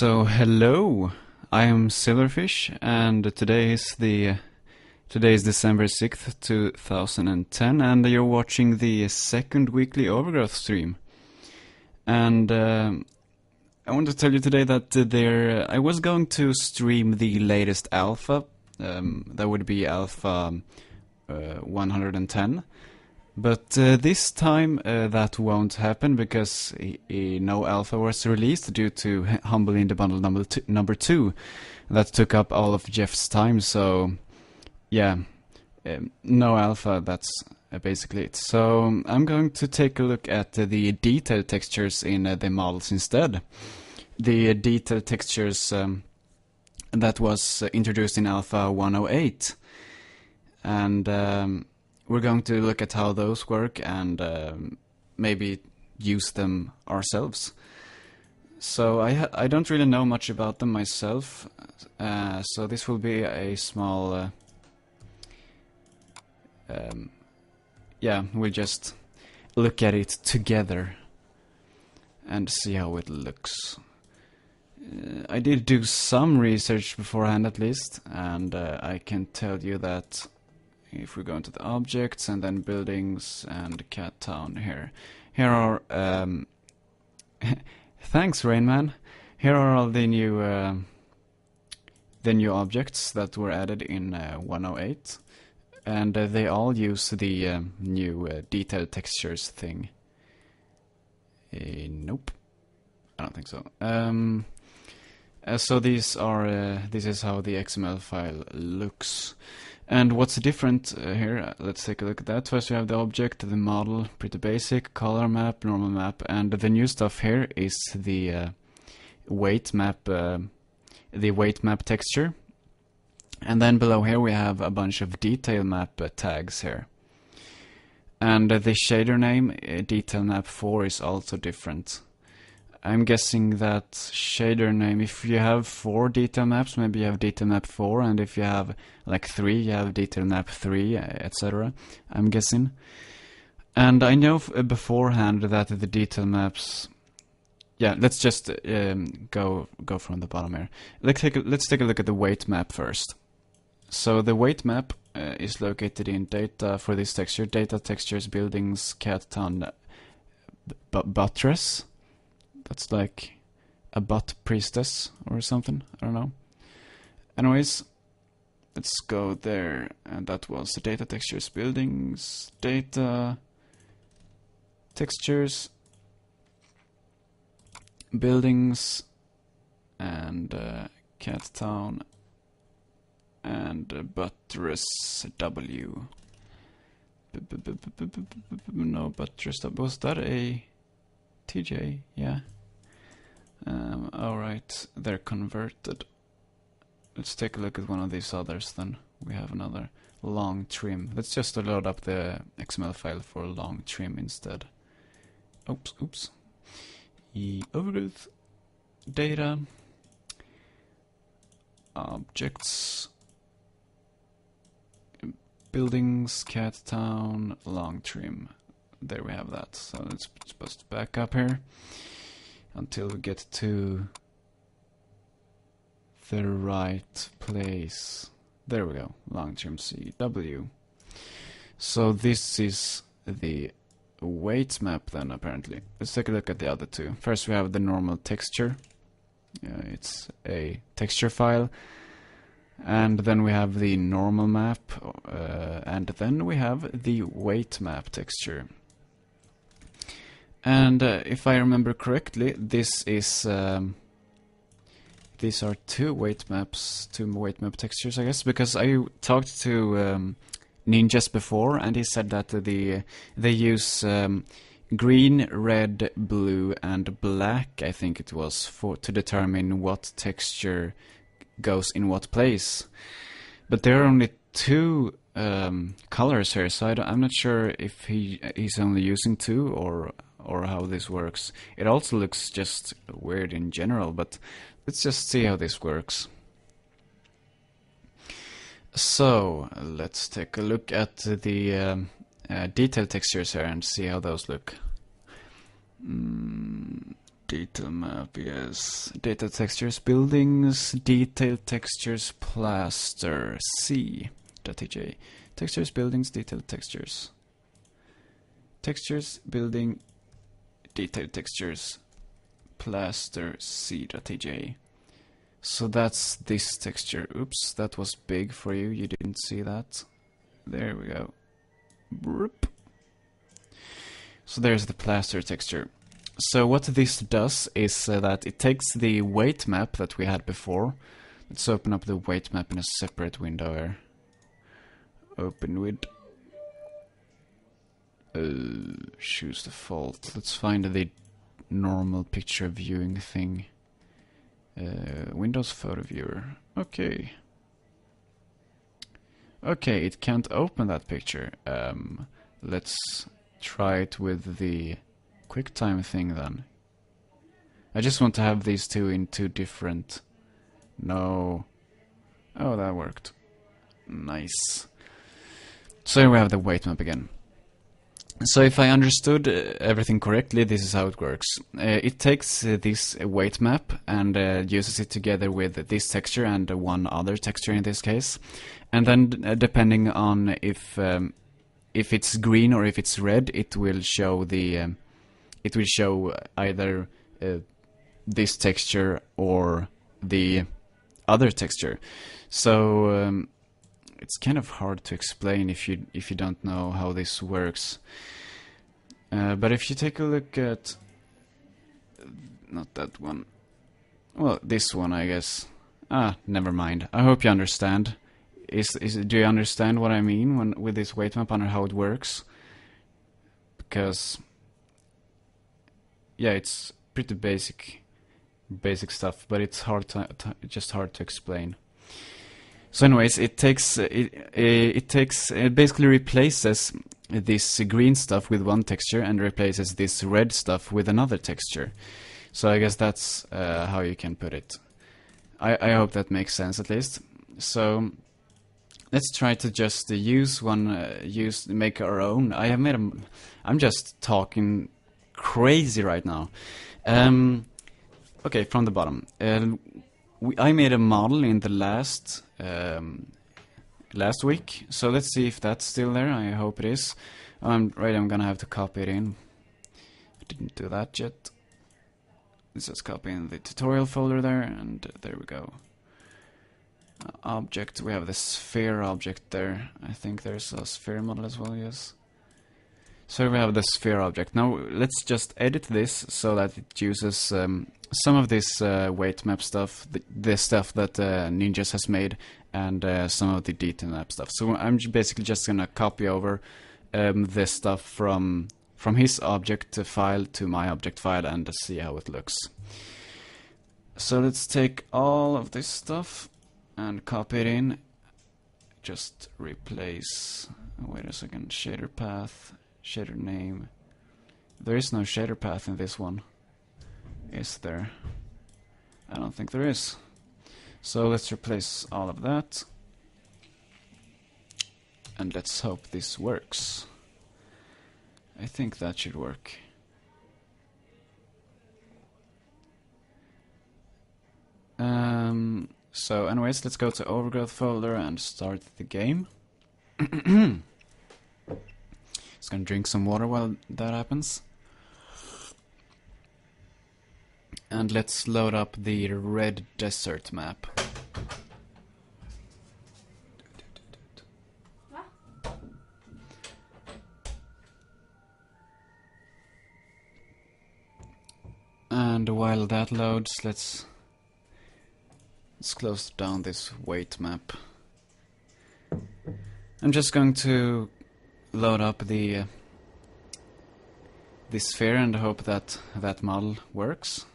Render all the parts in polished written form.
So hello, I am Silverfish, and today is December 6th, 2010, and you're watching the second weekly Overgrowth stream. And I want to tell you today that I was going to stream the latest alpha. That would be alpha 110. But this time that won't happen because no alpha was released due to Humble in the Bundle number 2. That took up all of Jeff's time, so yeah, no alpha, that's basically it. So I'm going to take a look at the detail textures in the models instead. The detail textures that was introduced in alpha 108. And we're going to look at how those work and maybe use them ourselves. So I don't really know much about them myself, so this will be a small yeah, we'll just look at it together and see how it looks. I did do some research beforehand at least, and I can tell you that if we go into the objects and then buildings and cat town here are thanks Rainman. Here are all the new objects that were added in 108, and they all use the new detail textures thing. Nope, I don't think so. So these are this is how the XML file looks. And what's different here, let's take a look at that. First we have the object, the model, pretty basic, color map, normal map, and the new stuff here is the weight map texture. And then below here we have a bunch of detail map tags here. And the shader name, detail map 4, is also different. I'm guessing that shader name, if you have 4 detail maps, maybe you have detail map 4, and if you have like 3, you have detail map 3, etc. I'm guessing. And I know beforehand that the detail maps, yeah, let's just go from the bottom here. Let's take a look at the weight map first. So the weight map is located in data for this texture, data textures, buildings, cat town, buttress. That's like a butt priestess or something, I don't know. Anyways, let's go there, and that was the data textures, buildings, data textures, buildings, and cat town, and buttress W. No, buttress W. Was that a TJ? Yeah. Alright, they're converted. Let's take a look at one of these others then. We have another long trim. Let's just load up the XML file for long trim instead. Oops. Overgrowth, data, objects, buildings, cat town, long trim. There we have that. So let's just back up here until we get to the right place. There we go, long term CW. So this is the weight map then, apparently. Let's take a look at the other two. First we have the normal texture. It's a texture file. And then we have the normal map, and then we have the weight map texture. And if I remember correctly, this is these are two weight map textures, I guess, because I talked to Ninjas before, and he said that they use green, red, blue, and black, I think it was, to determine what texture goes in what place. But there are only 2 colors here, so I'm not sure if he's only using 2 or how this works. It also looks just weird in general, but let's just see how this works. So let's take a look at the detail textures here and see how those look. Detail map, yes. Data textures, buildings, detail textures, plaster, C.tj. Textures, buildings, detail textures. Textures, building, detail textures, plaster, C.tj. So that's this texture. Oops, that was big for you. You didn't see that. There we go. Broop. So there's the plaster texture. So what this does is that it takes the weight map that we had before. Let's open up the weight map in a separate window here. Open with... choose default. Let's find the normal picture viewing thing. Windows photo viewer. Okay. Okay, it can't open that picture. Let's try it with the QuickTime thing then. I just want to have these two in two different... No. Oh, that worked. Nice. So here we have the weight map again. So if I understood everything correctly, this is how it works. It takes this weight map and uses it together with this texture and one other texture in this case. And then depending on if it's green or if it's red, it will show the it will show either this texture or the other texture. So it's kind of hard to explain if you don't know how this works. But if you take a look at not that one, well, this one, I guess. Ah, never mind. I hope you understand. Do you understand what I mean with this weight map and how it works? Because yeah, it's pretty basic stuff, but it's just hard to explain. So anyways, it basically replaces this green stuff with one texture and replaces this red stuff with another texture. So I guess that's how you can put it. I hope that makes sense at least. So let's try to just make our own. I'm just talking crazy right now. Okay, from the bottom. I made a model in the last week, so let's see if that's still there. I hope it is. I'm gonna have to copy it in. I didn't do that yet. Let's just copy in the tutorial folder there, and there we go. Object, we have the sphere object there. I think there's a sphere model as well, yes. So we have the sphere object. Now let's just edit this so that it uses some of this weight map stuff, the stuff that Ninjas has made, and some of the detail map stuff. So I'm basically just gonna copy over this stuff from his object file to my object file and see how it looks. So let's take all of this stuff and copy it in. Just replace, wait a second, shader path, shader name. There is no shader path in this one. Is there? I don't think there is. So let's replace all of that. And let's hope this works. I think that should work. So anyways, let's go to Overgrowth folder and start the game. Just gonna drink some water while that happens. And let's load up the red desert map. And while that loads, let's close down this weight map. I'm just going to load up the sphere and hope that that model works.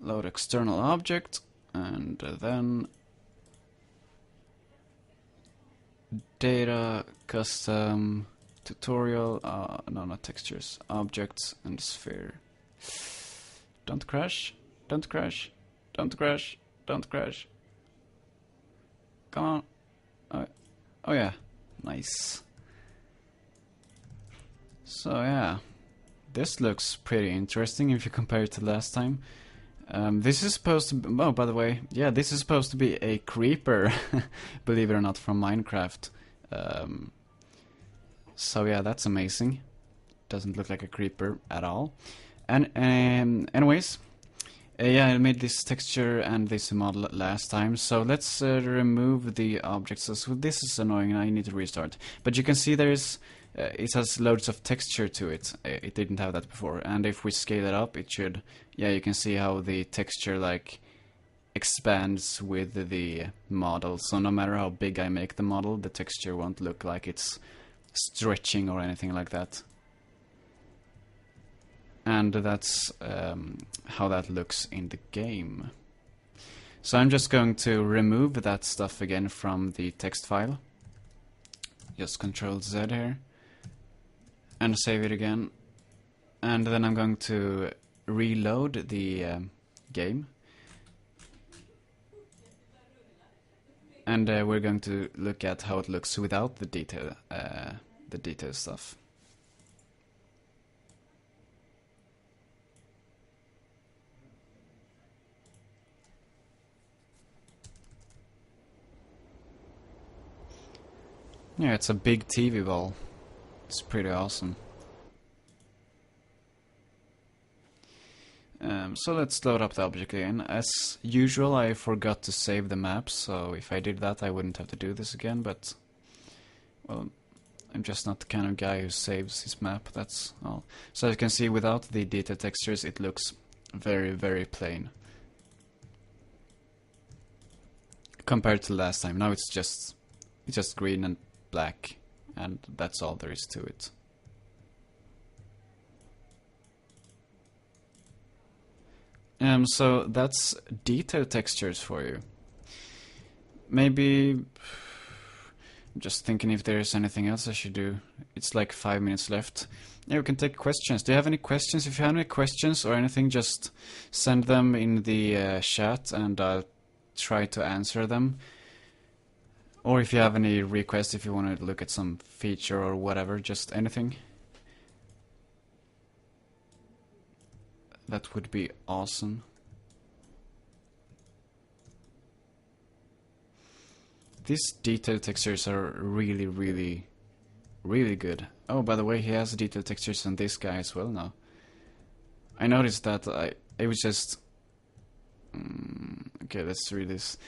Load external object, and then data, custom, tutorial, no, not textures, objects, and sphere. Don't crash, don't crash, don't crash, don't crash. Come on. Oh yeah, nice. So yeah, this looks pretty interesting if you compare it to last time. This is supposed to be, oh, by the way, yeah, this is supposed to be a creeper, believe it or not, from Minecraft. So yeah, that's amazing. Doesn't look like a creeper at all. And anyways, yeah, I made this texture and this model last time, so let's remove the objects. So this is annoying and I need to restart. But you can see there's it has loads of texture to it. It didn't have that before, and if we scale it up, it should, yeah, you can see how the texture like expands with the model. So no matter how big I make the model, the texture won't look like it's stretching or anything like that. And that's how that looks in the game. So I'm just going to remove that stuff again from the text file. Just Control Z here. And save it again. And then I'm going to reload the game. And we're going to look at how it looks without the detail stuff. Yeah, it's a big TV ball. It's pretty awesome. So let's load up the object again. As usual, I forgot to save the map, so if I did that I wouldn't have to do this again, but well, I'm just not the kind of guy who saves his map, that's all. So as you can see, without the detail textures it looks very, very plain. Compared to last time, now it's just green and black, and that's all there is to it. So that's detail textures for you. Maybe I'm just thinking if there's anything else I should do. It's like 5 minutes left. Yeah, we can take questions. Do you have any questions? If you have any questions or anything, just send them in the chat and I'll try to answer them. Or if you have any requests, if you want to look at some feature or whatever, just anything. That would be awesome. These detail textures are really, really, really good. Oh, by the way, he has detail textures on this guy as well now. I noticed that it was just... okay, let's read this.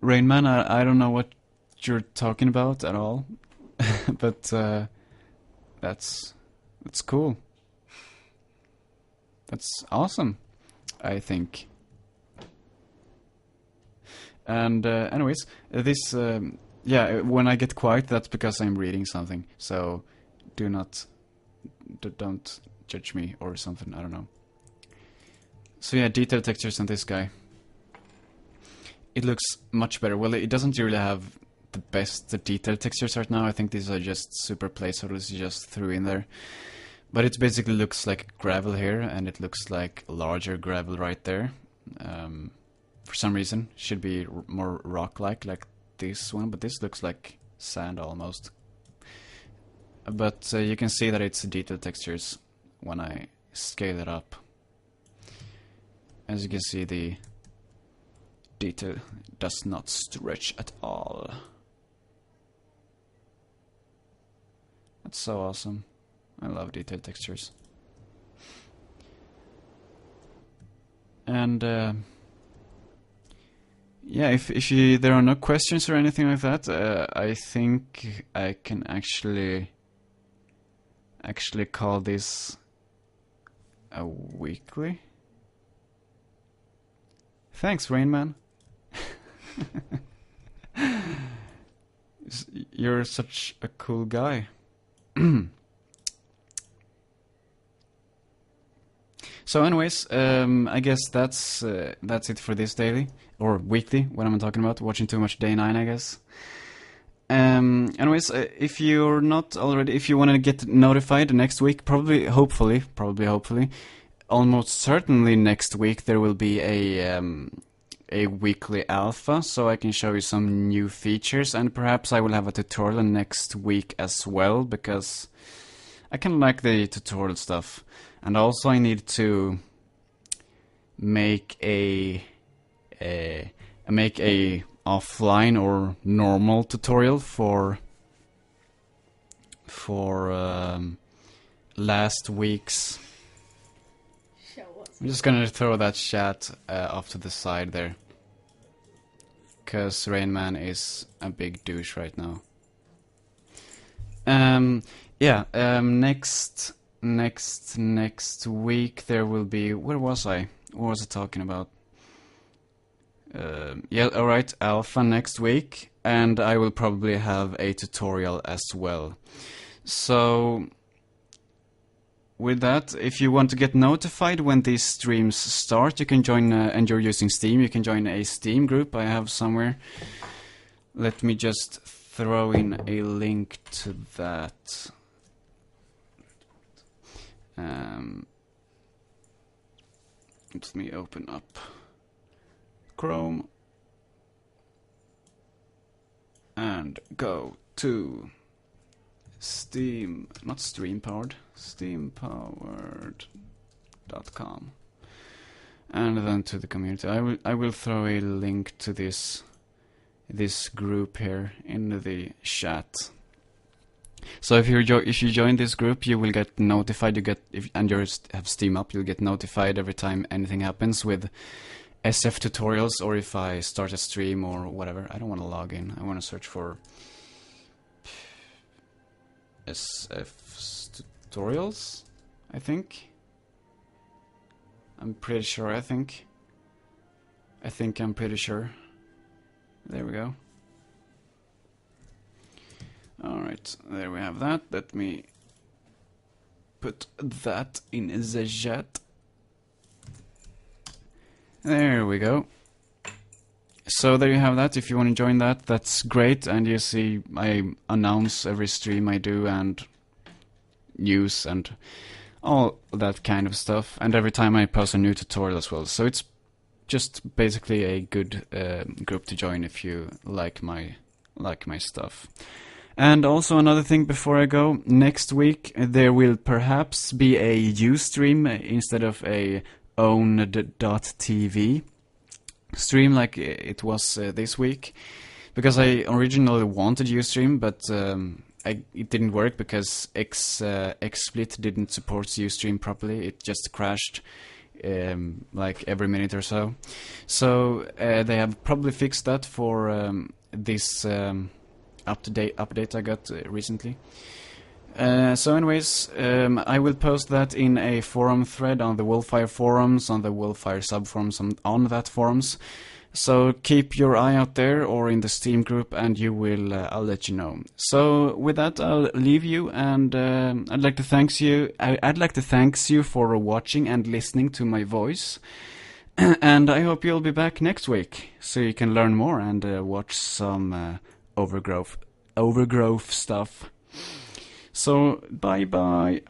Rainman, I don't know what you're talking about at all, but that's cool. That's awesome, I think. And anyways, this yeah, when I get quiet, that's because I'm reading something. So don't judge me or something. I don't know. So yeah, detail textures on this guy. It looks much better. Well, it doesn't really have the best detail textures right now. I think these are just super placeholders you just threw in there. But it basically looks like gravel here, and it looks like larger gravel right there. For some reason, should be more rock-like, like this one, but this looks like sand almost. But you can see that it's detail textures when I scale it up. As you can see, the detail does not stretch at all. That's so awesome. I love detail textures. And yeah, if there are no questions or anything like that, I think I can actually call this a weekly. Thanks, Rainman. You're such a cool guy. So anyways, I guess that's it for this daily, or weekly, what am I talking about? Watching too much day 9, I guess. Anyways, if you're not already, if you want to get notified next week, hopefully, almost certainly next week, there will be a a weekly alpha, so I can show you some new features, and perhaps I will have a tutorial next week as well, because I kind of like the tutorial stuff. And also I need to make a offline or normal tutorial for last week's. I'm just gonna throw that chat off to the side there, because Rainman is a big douche right now. Next week there will be, where was I? What was I talking about? Alright, alpha next week, and I will probably have a tutorial as well. So, with that, if you want to get notified when these streams start, you can join, and you're using Steam, you can join a Steam group I have somewhere. Let me just throw in a link to that. Let me open up Chrome and go to Steam, not StreamPowered, SteamPowered.com, and then to the community. I will throw a link to this group here in the chat. So if you join this group, you will get notified. And you have Steam up, you'll get notified every time anything happens with SF tutorials, or if I start a stream or whatever. I don't want to log in. I want to search for SF tutorials, I think. I'm pretty sure, I think I'm pretty sure. There we go. Alright, there we have that. Let me put that in the chat. There we go. So there you have that. If you want to join that, that's great. And you see I announce every stream I do, and news and all that kind of stuff. And every time I post a new tutorial as well. So it's just basically a good group to join if you like my stuff. And also another thing before I go, next week there will perhaps be a Ustream instead of a owned.tv stream like it was this week, because I originally wanted Ustream, but it didn't work because XSplit didn't support Ustream properly. It just crashed like every minute or so. So they have probably fixed that for this update I got recently. So anyways, I will post that in a forum thread on the Wolfire forums, on the Wolfire subforums, on that forums. So keep your eye out there or in the Steam group, and you will. I'll let you know. So with that, I'll leave you, and I'd like to thank you. I'd like to thank you for watching and listening to my voice. And I hope you'll be back next week, so you can learn more and watch some overgrowth stuff. So bye bye.